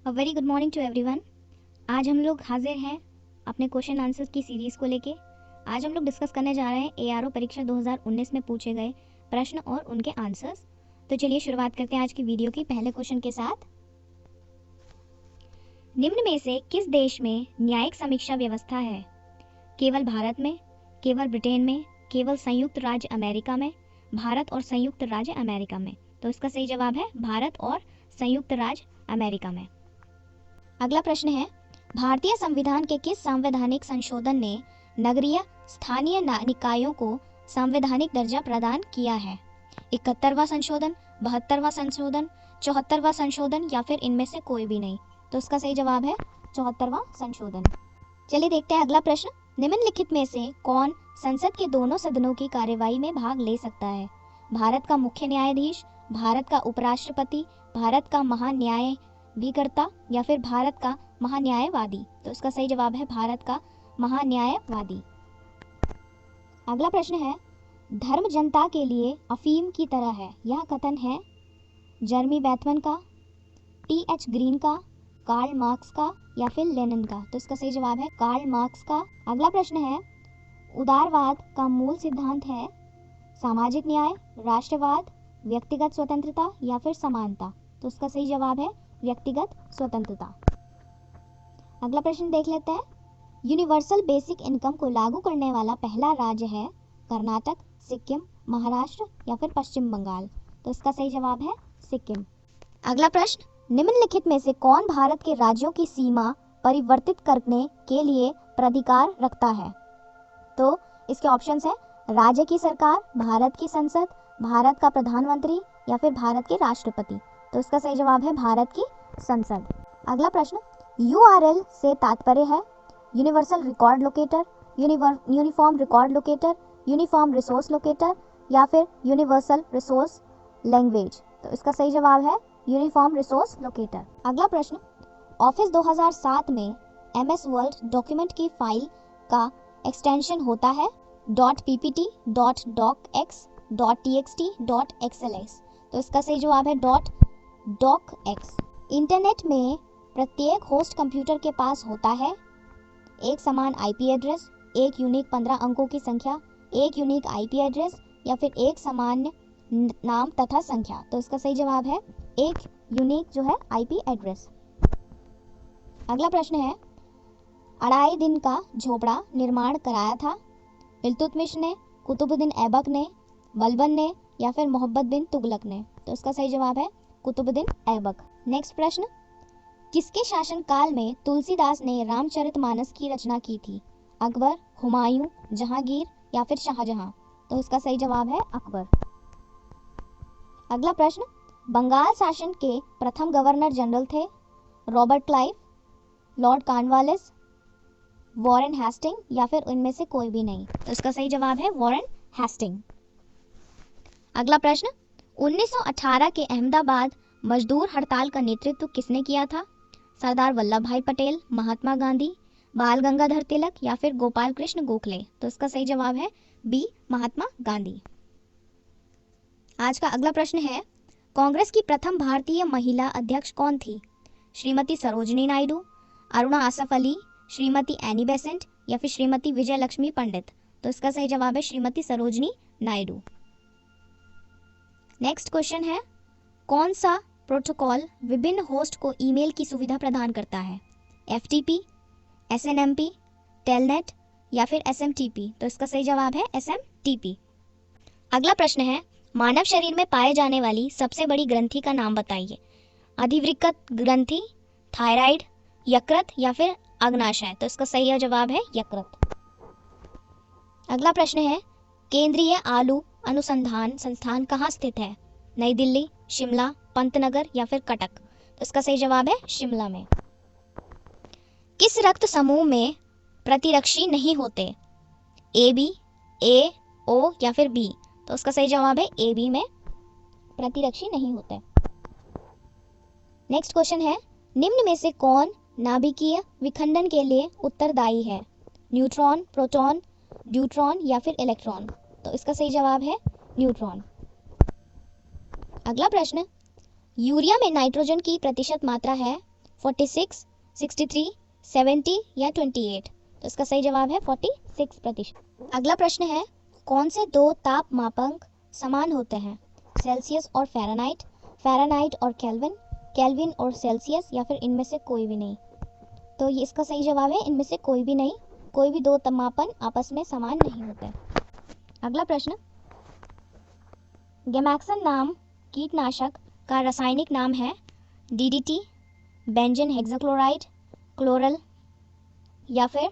A very good morning to everyone. आज हम लोग हाजिर हैं अपने क्वेश्चन आंसर्स की सीरीज़ को लेके। आज हम लोग डिस्कस करने जा रहे हैं एआरओ परीक्षा 2019 में पूछे गए प्रश्न और उनके आंसर्स। तो चलिए शुरुआत करते हैं आज की वीडियो की पहले क्वेश्चन के साथ। निम्न में से किस देश में न्यायिक समीक्षा व्यवस्था है? केवल भारत में, केवल ब्रिटेन में, केवल संयुक्त राज्य अमेरिका में, भारत और संयुक्त राज्य अमेरिका में? तो इसका सही जवाब है भारत और संयुक्त राज्य अमेरिका में। अगला प्रश्न है, भारतीय संविधान के किस संवैधानिक संशोधन ने नगरीय स्थानीय निकायों को संवैधानिक दर्जा प्रदान किया है? 71वां संशोधन, 72वां संशोधन, 74वां संशोधन या फिर इनमें से कोई भी नहीं? तो इसका सही जवाब है 74वां संशोधन। चलिए देखते हैं अगला प्रश्न। निम्नलिखित में से कौन संसद के दोनों सदनों की कार्यवाही में भाग ले सकता है? भारत का मुख्य न्यायाधीश, भारत का उपराष्ट्रपति, भारत का महान्यायाधिकर्ता या फिर भारत का महान्यायवादी? तो इसका सही जवाब है भारत का महान्यायवादी। अगला प्रश्न है, धर्म जनता के लिए अफीम की तरह है, यह कथन है जर्मी बैथमन का, टी.एच. ग्रीन का, कार्ल मार्क्स का या फिर लेनिन का? तो इसका सही जवाब है कार्ल मार्क्स का। अगला प्रश्न है, उदारवाद का मूल सिद्धांत है सामाजिक न्याय, राष्ट्रवाद, व्यक्तिगत स्वतंत्रता या फिर समानता? तो इसका सही जवाब है व्यक्तिगत स्वतंत्रता। अगला प्रश्न देख लेते हैं, यूनिवर्सल बेसिक इनकम को लागू करने वाला पहला राज्य है कर्नाटक, सिक्किम, महाराष्ट्र या फिर पश्चिम बंगाल? तो इसका सही जवाब है सिक्किम। अगला प्रश्न, निम्नलिखित में से कौन भारत के राज्यों की सीमा परिवर्तित करने के लिए प्राधिकार रखता है? तो इसके ऑप्शंस हैं राज्य की सरकार, भारत की संसद, भारत का प्रधानमंत्री या फिर भारत के राष्ट्रपति? तो इसका सही जवाब है भारत की संसद। अगला प्रश्न, यूआरएल से तात्पर्य है universal record locator, uniform record locator, uniform resource locator या फिर यूनिवर्सल रिसोर्स लैंग्वेज? तो इसका सही जवाब है यूनिफॉर्म रिसोर्स लोकेटर। अगला प्रश्न, ऑफिस 2007 में एमएस वर्ड डॉक्यूमेंट की फाइल का एक्सटेंशन होता है .ppt, .docx, .txt, .xlx? तो इसका सही जवाब है .docx। इंटरनेट में प्रत्येक होस्ट कंप्यूटर के पास होता है एक समान आईपी एड्रेस, एक यूनिक 15 अंकों की संख्या, एक यूनिक आईपी एड्रेस या फिर एक सामान्य नाम तथा संख्या? तो इसका सही जवाब है एक यूनिक जो है आईपी एड्रेस। अगला प्रश्न है, अढ़ाई दिन का झोपड़ा निर्माण कराया था इल्तुतमिश ने, कुतुबुद्दीन ऐबक ने, बलबन ने या फिर मोहम्मद बिन तुगलक ने? तो इसका सही जवाब है कुतुबुद्दीन ऐबक। नेक्स्ट प्रश्न, किसके शासनकाल में तुलसीदास ने रामचरितमानस की रचना की थी? अकबर, हुमायूं, जहांगीर या फिर शाहजहां? तो इसका सही जवाब है अकबर। अगला प्रश्न, बंगाल शासन के प्रथम गवर्नर जनरल थे Robert Clive, Lord Cornwallis, Warren Hasting या फिर इनमें से कोई भी नहीं? तो इसका सही जवाब है वॉरेन हेस्टिंग। अगला प्रश्न, 1918 के अहमदाबाद मजदूर हड़ताल का नेतृत्व किसने किया था? सरदार वल्लभ भाई पटेल, महात्मा गांधी, बाल गंगाधर तिलक या फिर गोपाल कृष्ण गोखले? तो इसका सही जवाब है बी, महात्मा गांधी। आज का अगला प्रश्न है, कांग्रेस की प्रथम भारतीय महिला अध्यक्ष कौन थी? श्रीमती सरोजिनी नायडू, अरुणा आसफ अली, श्रीमती एनी बेसेंट या फिर श्रीमती विजय लक्ष्मी पंडित? तो इसका सही जवाब है श्रीमती सरोजिनी नायडू। नेक्स्ट क्वेश्चन है, कौन सा प्रोटोकॉल विभिन्न होस्ट को ईमेल की सुविधा प्रदान करता है? एफटीपी, एसएनएमपी, टेलनेट या फिर एसएमटीपी? तो इसका सही जवाब है एसएमटीपी। अगला प्रश्न है, मानव शरीर में पाए जाने वाली सबसे बड़ी ग्रंथि का नाम बताइए। अधिवृक्क ग्रंथि, थायराइड, यकृत या फिर अग्नाशय? तो इसका सही जवाब है यकृत। अगला प्रश्न है, केंद्रीय आलू अनुसंधान संस्थान कहाँ स्थित है? नई दिल्ली, शिमला, पंतनगर या फिर कटक? तो इसका सही जवाब है शिमला में। किस रक्त समूह में प्रतिरक्षी नहीं होते? ए बी, ए, ओ या फिर बी? तो उसका सही जवाब है ए बी में प्रतिरक्षी नहीं होते। नेक्स्ट क्वेश्चन है, निम्न में से कौन नाभिकीय विखंडन के लिए उत्तरदायी है? न्यूट्रॉन, प्रोटॉन, ड्यूट्रॉन या फिर इलेक्ट्रॉन? तो इसका सही जवाब है न्यूट्रॉन। अगला प्रश्न, यूरिया में नाइट्रोजन की प्रतिशत मात्रा है 46, 63, 70 या 28? तो इसका सही जवाब है 46%। अगला प्रश्न है, कौन से दो ताप मापांक समान होते हैं? सेल्सियस और फ़ारेनहाइट, फ़ारेनहाइट और केल्विन, केल्विन और सेल्सियस, या फिर इनमें से कोई भी नहीं? तो ये इसका सही जवाब है इनमें से कोई भी नहीं, कोई भी दो मापन आपस में समान नहीं होते। अगला प्रश्न, गैमाक्सन नाम कीटनाशक का रासायनिक नाम है डीडीटी, बेंजीन हेक्साक्लोराइड, क्लोरल, या फिर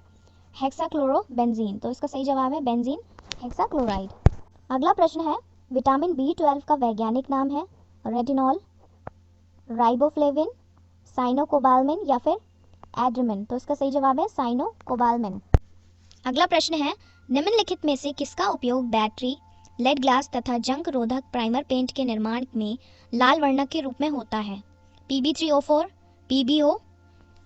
हेक्साक्लोरोबेंजीन? तो इसका सही जवाब है बेंजीन हेक्साक्लोराइड। अगला प्रश्न है, विटामिन B12 का वैज्ञानिक नाम है रेटिनॉल, राइबोफ्लेविन, साइनोकोबाल्मिन, या फिर एड्रेमिन? तो इसका सही जवाब है साइनोकोबाल्मिन। अगला प्रश्न है, निम्नलिखित में से किसका उपयोग बैटरी, लेड ग्लास तथा जंग रोधक प्राइमर पेंट के निर्माण में लाल वर्णक के रूप में होता है? PB3O4, PBO,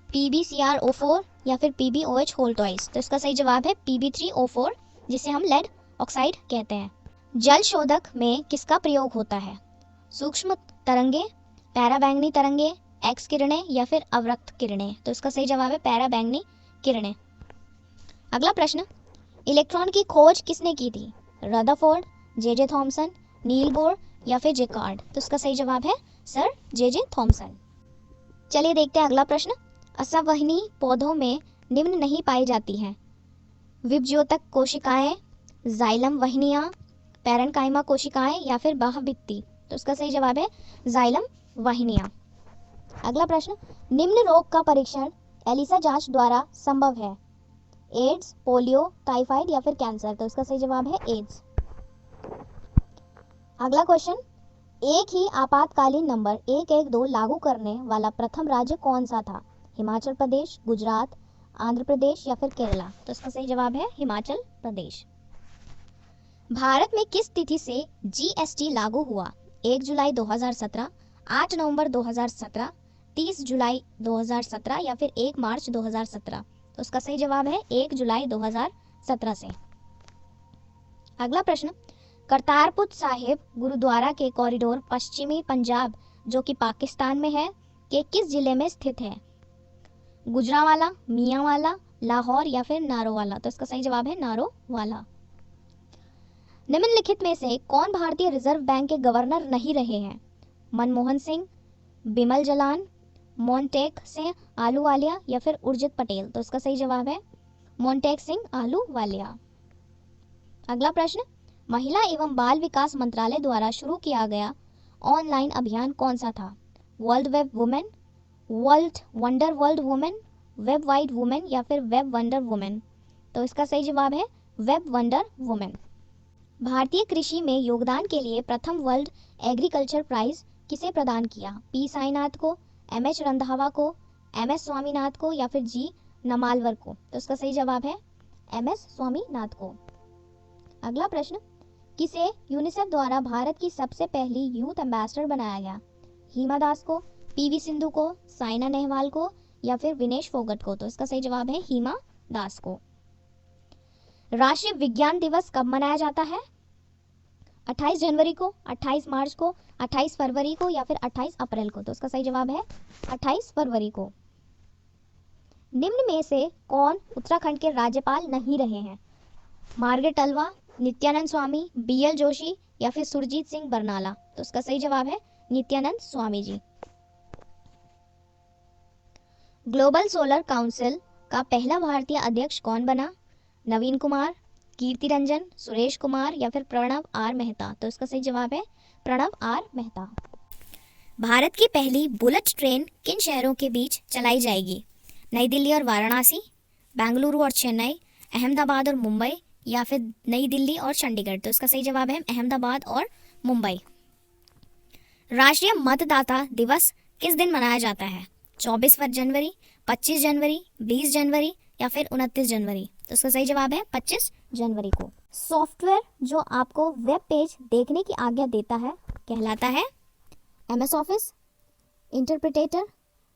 PBCrO4, या फिर PBOH होल टॉइस? तो इसका सही जवाब है PB3O4, जिसे हम लेड ऑक्साइड कहते हैं। जल शोधक में किसका प्रयोग होता है? सूक्ष्म तरंगे, पैराबैंगनी तरंगे, एक्स किरणें, या फिर अवरक्त किरणें? तो इसका सही जवाब है पैराबैंगनी किरणें। अगला प्रश्न, इलेक्ट्रॉन की खोज किसने की थी? Rutherford, J Thomson, Niels Bohr, या फिर जेकार्ड? तो इसका सही जवाब है सर जे थॉमसन। चलिए देखते हैं अगला प्रश्न, असंवहनी पौधों में निम्न नहीं पाई जाती हैं? विभज्योतक कोशिकाएं, जाइलम वहनियां, पैरेन्काइमा कोशिकाएं, या फिर बाह्यभित्ति? तो इसका सही जवाब है जाइलम वहनियां। अगला प्रश्न, निम्न रोग का परीक्षण एलिसा जांच द्वारा संभव है? एड्स, पोलियो, टाइफाइड, या फिर कैंसर? तो इसका सही जवाब है एड्स। अगला क्वेश्चन, एक ही आपातकालीन नंबर 112 लागू करने वाला प्रथम राज्य कौन सा था? हिमाचल प्रदेश, गुजरात, आंध्र प्रदेश, या फिर केरला? तो इसका सही जवाब है हिमाचल प्रदेश। भारत में किस तिथि से GST लागू हुआ? 1 जुलाई 2017, 8 नवंबर 2017, 30 जुलाई 2017, या फिर 1 मार्च 2017? तो उसका सही जवाब है 1 जुलाई 2017 से। अगला प्रश्न, करतारपुर साहिब गुरुद्वारा के कॉरिडोर पश्चिमी पंजाब, जो कि पाकिस्तान में है, के किस जिले में स्थित है? गुजरांवाला, मियांवाला, लाहौर, या फिर नारोवाला? तो इसका सही जवाब है नारोवाला। निम्नलिखित में से कौन भारतीय रिजर्व बैंक के गवर्नर नहीं रहे हैं? मनमोहन सिंह, बिमल जलान, मोंटेक सिंह आहलूवालिया, या फिर उर्जित पटेल? तो इसका सही जवाब है मोंटेक सिंह आहलूवालिया। अगला प्रश्न, महिला एवं बाल विकास मंत्रालय द्वारा शुरू किया गया ऑनलाइन अभियान कौन सा था? World web women, world wonder world women, web wide women, या फिर वेब वंडर वुमेन? तो इसका सही जवाब है वेब वंडर वुमेन। भारतीय कृषि में योगदान के लिए प्रथम वर्ल्ड एग्रीकल्चर प्राइज किसे प्रदान किया? P साईनाथ को, MS रंधावा को, MS स्वामीनाथ को, या फिर G नमालवर को? तो इसका सही जवाब है MS स्वामीनाथ को। अगला प्रश्न, किसे यूनिसेफ द्वारा भारत की सबसे पहली यूथ एम्बेसडर बनाया गया? हिमा दास को, PV सिंधु को, साइना नेहवाल को, या फिर विनेश फोगट को? तो इसका सही जवाब है हिमा दास को। राष्ट्रीय विज्ञान दिवस कब मनाया जाता है? 28 जनवरी को, 28 मार्च को, 28 फरवरी को, या फिर 28 अप्रैल को? तो इसका सही जवाब है 28 फरवरी को। निम्न में से कौन उत्तराखंड के राज्यपाल नहीं रहे हैं? Margaret Alva, Nityanand Swami, BL Joshi, या फिर सुरजीत सिंह बरनाला? तो इसका सही जवाब है Nityanand Swami ji. Global solar council का पहला भारतीय अध्यक्ष कौन बना? नवीन कुमार, कीर्ति रंजन, सुरेश कुमार, या फिर प्रणव आर मेहता? तो इसका सही जवाब है प्रणव आर मेहता। भारत की पहली बुलेट ट्रेन किन शहरों के बीच चलाई जाएगी? नई दिल्ली और वाराणसी, बेंगलुरु और चेन्नई, अहमदाबाद और मुंबई, या फिर नई दिल्ली और चंडीगढ़? तो इसका सही जवाब है अहमदाबाद और मुंबई। राष्ट्रीय मतदाता दिवस किस दिन मनाया जाता है? 24 जनवरी, 25 जनवरी, 20 जनवरी, या फिर 29 जनवरी? तो इसका सही जवाब है 25 जनवरी को। सॉफ्टवेयर जो आपको वेब पेज देखने की आज्ञा देता है कहलाता है MS office, interpreter,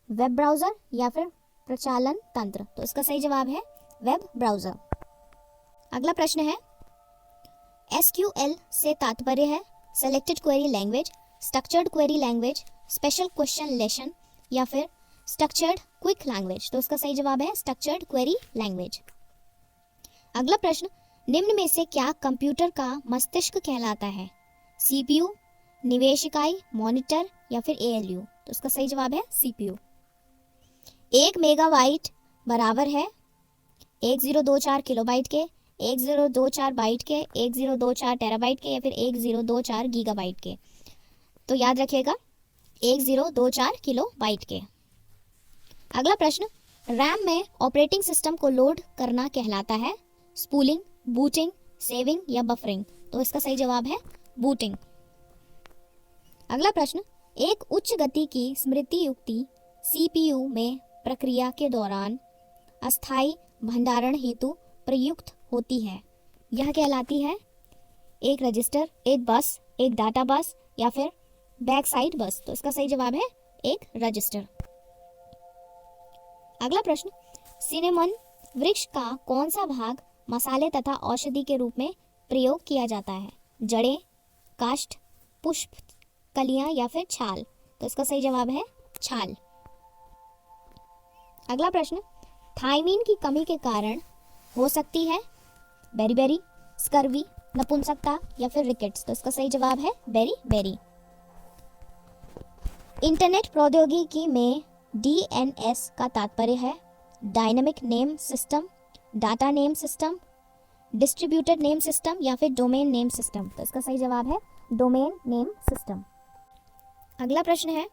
web browser, या फिर प्रचालन तंत्र? तो इसका सही जवाब है वेब ब्राउज़र। अगला प्रश्न है, SQL से तात्पर्य है selected query language, structured query language, special question lesson, या फिर स्ट्रक्चर्ड क्विक लैंग्वेज, तो इसका सही जवाब है स्ट्रक्चर्ड क्वेरी लैंग्वेज। अगला प्रश्न, निम्न में से क्या कंप्यूटर का मस्तिष्क कहलाता है? सीपीयू, निवेश इकाई, मॉनिटर या फिर एएलयू, तो इसका सही जवाब है सीपीयू। 1 मेगाबाइट बराबर है 1024 किलोबाइट के, 1024 बाइट के, 1024 टेराबाइट के या फिर 1024 गीगाबाइट के, तो याद रखिएगा 1024 किलोबाइट के। अगला प्रश्न, रैम में ऑपरेटिंग सिस्टम को लोड करना कहलाता है? स्पूलिंग, बूटिंग, सेविंग या बफरिंग, तो इसका सही जवाब है बूटिंग। अगला प्रश्न, एक उच्च गति की स्मृति युक्ति सीपीयू में प्रक्रिया के दौरान अस्थायी भंडारण हेतु प्रयुक्त होती है, यह कहलाती है? एक रजिस्टर, एक बस, एक डाटा बस या फिर बैक साइड बस, तो इसका सही जवाब है एक रजिस्टर। अगला प्रश्न, सिनेमन वृक्ष का कौन सा भाग मसाले तथा औषधि के रूप में प्रयोग किया जाता है? जड़ें, काष्ठ, पुष्प, कलियां या फिर छाल, तो इसका सही जवाब है छाल। अगला प्रश्न, थायमीन की कमी के कारण हो सकती है बेरीबेरी, स्कर्वी, नपुंसकता या फिर रिकेट्स, तो इसका सही जवाब है बेरी। इंटरनेट प्रौद्योगिकी में डीएनएस का तात्पर्य है dynamic name system, data name system, distributed name system या फिर डोमेन नेम सिस्टम, तो इसका सही जवाब है डोमेन नेम सिस्टम। अगला प्रश्न है,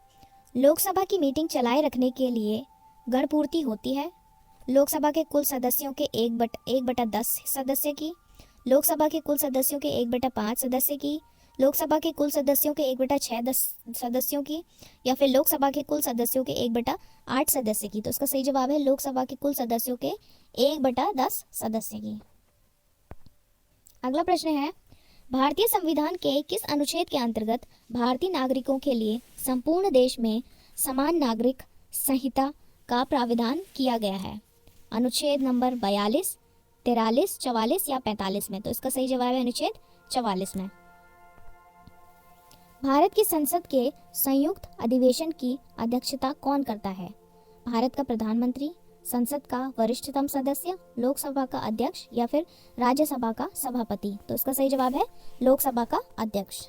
लोकसभा की मीटिंग चलाए रखने के लिए गणपूर्ति होती है? लोकसभा के कुल सदस्यों के 1/10 सदस्य की, लोकसभा के कुल सदस्यों के 1/5 सदस्य की, लोकसभा के कुल सदस्यों के 1/6 सदस्यों की या फिर लोकसभा के कुल सदस्यों के 1/8 सदस्य की, तो इसका सही जवाब है लोकसभा के कुल सदस्यों के 1/10 सदस्य की। अगला प्रश्न है, भारतीय संविधान के किस अनुच्छेद के अंतर्गत भारतीय नागरिकों के लिए संपूर्ण देश में समान नागरिक संहिता का प्रावधान किया गया है? अनुच्छेद नंबर 42, 43, 44 या 45 में, तो इसका सही जवाब है अनुच्छेद 44 में। भारत की संसद के संयुक्त अधिवेशन की अध्यक्षता कौन करता है? भारत का प्रधानमंत्री, संसद का वरिष्ठतम सदस्य, लोकसभा का अध्यक्ष या फिर राज्यसभा का सभापति, तो इसका सही जवाब है लोकसभा का अध्यक्ष।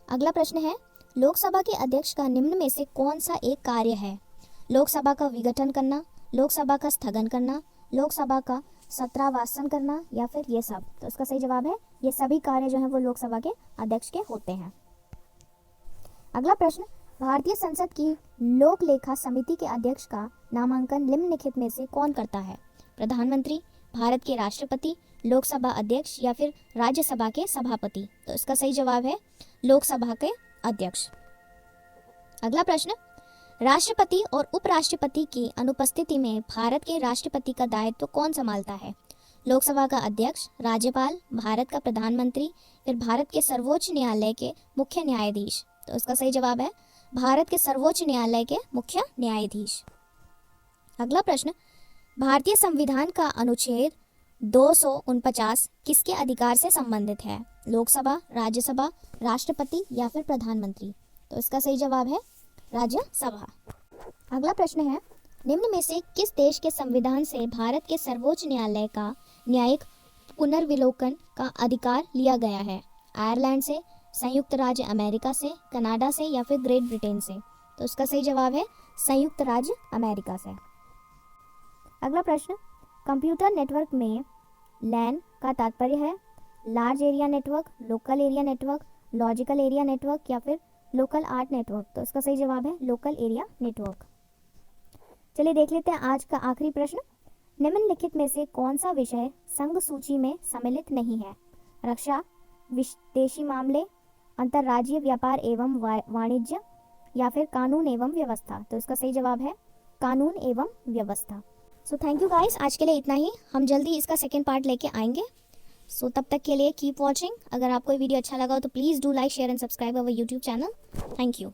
अगला प्रश्न है, लोकसभा के अध्यक्ष का निम्न में से कौन सा एक कार्य है? लोकसभा का विघटन करना, लोकसभा का स्थगन करना, लोकसभा का सत्रावासन करना या फिर ये सब, तो इसका सही जवाब है ये सभी कार्य जो है वो लोकसभा के अध्यक्ष के होते हैं। अगला प्रश्न, भारतीय संसद की लोक लेखा समिति के अध्यक्ष का नामांकन निम्नलिखित में से कौन करता है? प्रधानमंत्री, भारत के राष्ट्रपति, लोकसभा अध्यक्ष या फिर राज्यसभा के सभापति, तो इसका सही जवाब है लोकसभा के अध्यक्ष। अगला प्रश्न, राष्ट्रपति और उपराष्ट्रपति की अनुपस्थिति में भारत के राष्ट्रपति का दायित्व कौन संभालता है? लोकसभा का अध्यक्ष, राज्यपाल, भारत का प्रधानमंत्री, फिर भारत के सर्वोच्च न्यायालय के मुख्य न्यायाधीश, तो इसका सही जवाब है भारत के सर्वोच्च न्यायालय के मुख्य न्यायाधीश। अगला प्रश्न, भारतीय संविधान का अनुच्छेद 249 किसके अधिकार से संबंधित है? लोकसभा, राज्यसभा, राष्ट्रपति या फिर प्रधानमंत्री, तो इसका सही जवाब है राज्यसभा। अगला प्रश्न है, निम्न में से किस देश के संविधान से भारत के सर्वोच्च न्यायालय का न्यायिक पुनर्विलोकन का अधिकार लिया गया है? आयरलैंड से, संयुक्त राज्य अमेरिका से, कनाडा से या फिर ग्रेट ब्रिटेन से, तो इसका सही जवाब है संयुक्त राज्य अमेरिका से। अगला प्रश्न, कंप्यूटर नेटवर्क में लैन का तात्पर्य है large area network, local area network, logical area network या फिर लोकल आर्ट नेटवर्क, तो इसका सही जवाब है लोकल एरिया नेटवर्क। चलिए देख लेते हैं आज का आखिरी प्रश्न, निम्नलिखित में से कौन सा विषय संघ सूची में सम्मिलित नहीं है? रक्षा, विदेशी मामले, अंतर्राज्यीय व्यापार एवं वाणिज्य या फिर कानून एवं व्यवस्था, तो इसका सही जवाब है कानून एवं व्यवस्था। सो थैंक यू गाइस, आज के लिए इतना ही। हम जल्दी इसका सेकेंड पार्ट लेके आएंगे। सो तब तक के लिए कीप वॉचिंग। अगर आपको ये वीडियो अच्छा लगा हो तो please do like, share and subscribe our YouTube channel. Thank you.